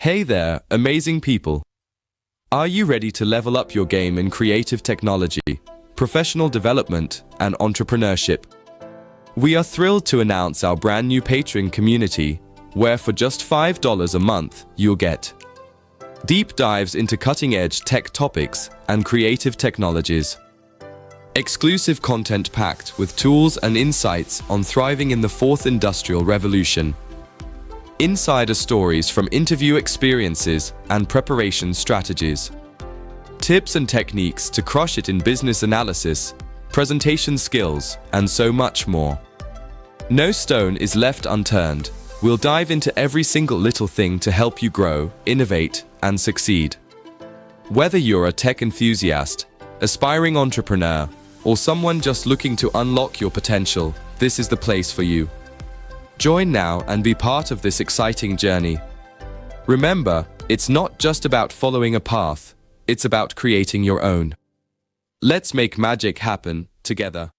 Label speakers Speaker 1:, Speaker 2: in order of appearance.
Speaker 1: Hey there, amazing people. Are you ready to level up your game in creative technology, professional development, and entrepreneurship? We are thrilled to announce our brand new Patreon community, where for just $5 a month, you'll get deep dives into cutting-edge tech topics and creative technologies, exclusive content packed with tools and insights on thriving in the fourth industrial revolution, insider stories from interview experiences and preparation strategies, tips and techniques to crush it in business analysis, presentation skills, and so much more. No stone is left unturned. We'll dive into every single little thing to help you grow, innovate, and succeed. Whether you're a tech enthusiast, aspiring entrepreneur, or someone just looking to unlock your potential, this is the place for you. Join now and be part of this exciting journey. Remember, it's not just about following a path, it's about creating your own. Let's make magic happen together.